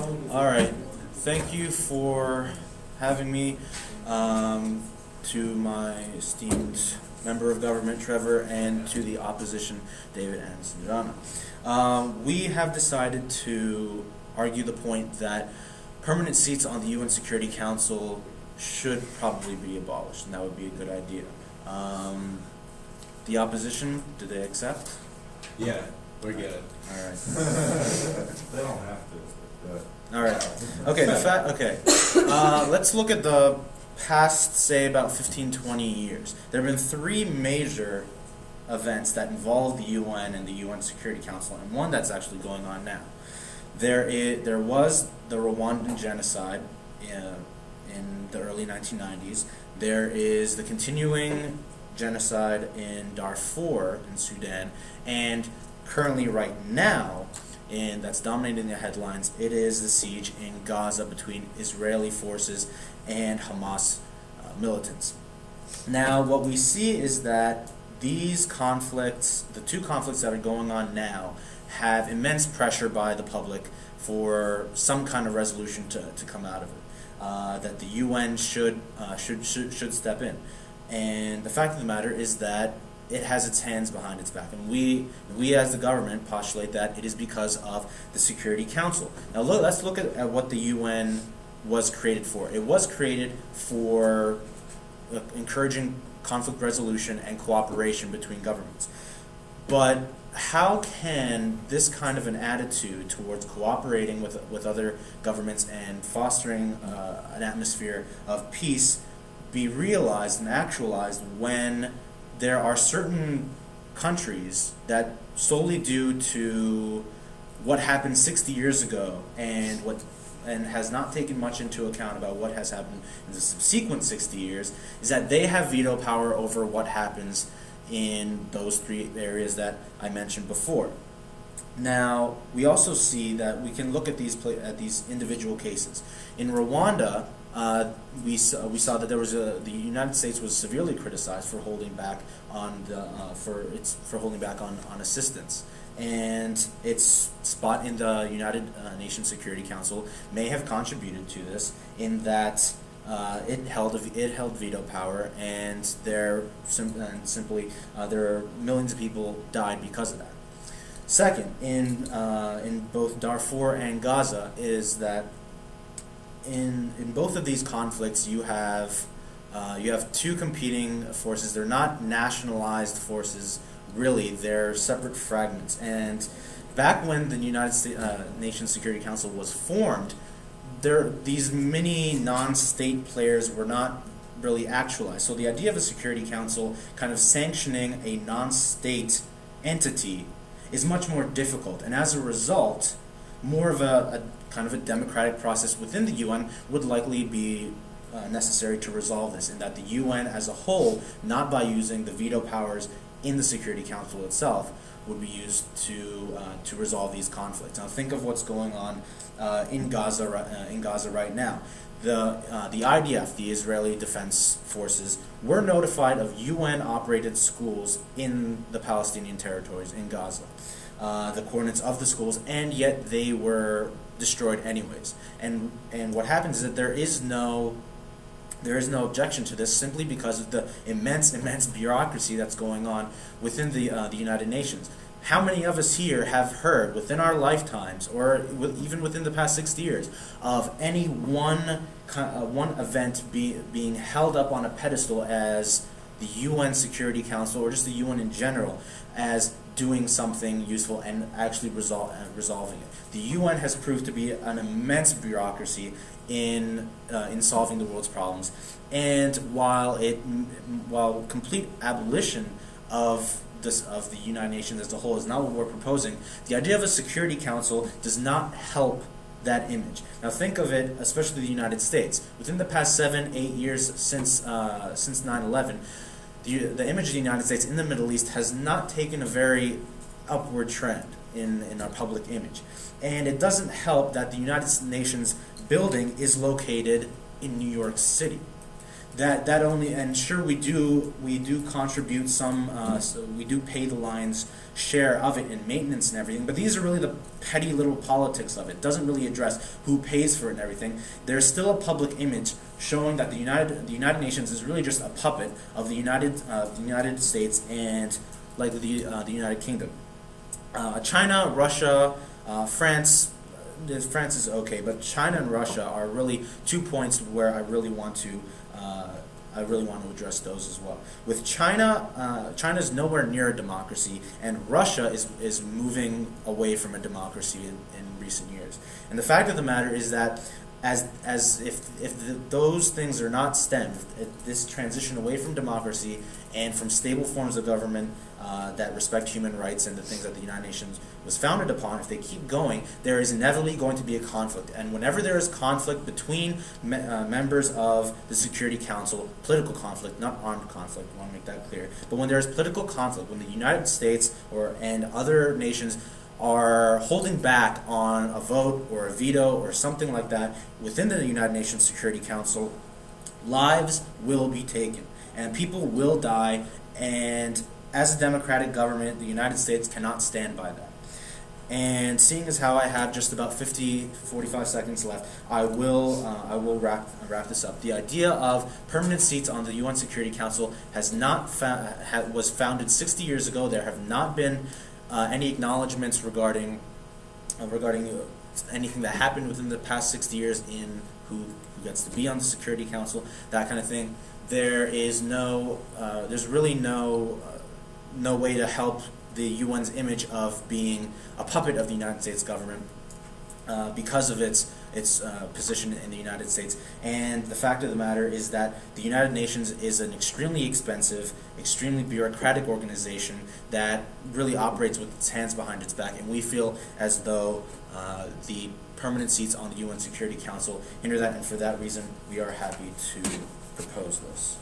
All right. Thank you for having me. To my esteemed member of government, Trevor, and to the opposition, David and Sanjana. We have decided to argue the point that permanent seats on the UN Security Council should probably be abolished, and that would be a good idea. The opposition, do they accept? Yeah, we're good. All right. They don't have to. But All right. Okay. Let's look at the past, say, about 15, 20 years. There have been three major events that involve the UN and the UN Security Council, and one that's actually going on now. There was the Rwandan genocide in the early 1990s. There is the continuing genocide in Darfur in Sudan, and currently right now, and that's dominating the headlines, it is the siege in Gaza between Israeli forces and Hamas militants. Now, what we see is that these conflicts, the two conflicts that are going on now, have immense pressure by the public for some kind of resolution to come out of it. That the UN should step in. And the fact of the matter is that it has its hands behind its back. And we as the government postulate that it is because of the Security Council. Now let's look at what the UN was created for. It was created for encouraging conflict resolution and cooperation between governments. But how can this kind of an attitude towards cooperating with other governments and fostering an atmosphere of peace be realized and actualized when there are certain countries that, solely due to what happened 60 years ago and has not taken much into account about what has happened in the subsequent 60 years, is that they have veto power over what happens in those three areas that I mentioned before. Now, we also see that we can look at these individual cases. In Rwanda, we saw that the United States was severely criticized for holding back on holding back on assistance, and its spot in the United Nations Security Council may have contributed to this in that it held veto power, and there are millions of people died because of that. Second, in both Darfur and Gaza, is that in both of these conflicts you have two competing forces. They're not nationalized forces, really. They're separate fragments. And back when the United Nations Security Council was formed, these mini non-state players were not really actualized. So the idea of a Security Council kind of sanctioning a non-state entity is much more difficult, and as a result, more of a kind of a democratic process within the UN would likely be necessary to resolve this, and that the UN as a whole, not by using the veto powers in the Security Council itself, would be used to resolve these conflicts. Now think of what's going on in Gaza right now. The IDF, the Israeli Defense Forces, were notified of UN-operated schools in the Palestinian territories in Gaza, the coordinates of the schools, and yet they were destroyed anyways. And what happens is that there is no objection to this, simply because of the immense bureaucracy that's going on within the United Nations. How many of us here have heard within our lifetimes, or even within the past 60 years, of any one event being held up on a pedestal as the UN Security Council, or just the UN in general, as doing something useful and actually resolving it? The UN has proved to be an immense bureaucracy in solving the world's problems, and while complete abolition of the United Nations as a whole is not what we're proposing, the idea of a Security Council does not help that image. Now think of it, especially the United States. Within the past 7-8 years since 9/11, the image of the United States in the Middle East has not taken a very upward trend in our public image. And it doesn't help that the United Nations building is located in New York City. that only, and sure, we do contribute some, so we do pay the line's share of it in maintenance and everything, but these are really the petty little politics of it. It doesn't really address who pays for it and everything. There's still a public image showing that the United Nations is really just a puppet of the United States and like the United Kingdom. China, Russia, France. France is okay, but China and Russia are really 2 points where I really want to address those as well. With China, China is nowhere near a democracy, and Russia is moving away from a democracy in recent years. And the fact of the matter is that if those things are not stemmed, this transition away from democracy and from stable forms of government that respect human rights and the things that the United Nations was founded upon, if they keep going, there is inevitably going to be a conflict. And whenever there is conflict between members of the Security Council, political conflict, not armed conflict, I want to make that clear, but when there is political conflict, when the United States and other nations are holding back on a vote or a veto or something like that within the United Nations Security Council, lives will be taken and people will die, and as a democratic government, the United States cannot stand by that. And seeing as how I have just about 45 seconds left, I will wrap this up. The idea of permanent seats on the UN Security Council was founded 60 years ago. There have not been any acknowledgments regarding anything that happened within the past 60 years in who gets to be on the Security Council, that kind of thing. There's really no way to help the UN's image of being a puppet of the United States government because of its position in the United States. And the fact of the matter is that the United Nations is an extremely expensive, extremely bureaucratic organization that really operates with its hands behind its back, and we feel as though the permanent seats on the UN Security Council hinder that, and for that reason we are happy to propose this.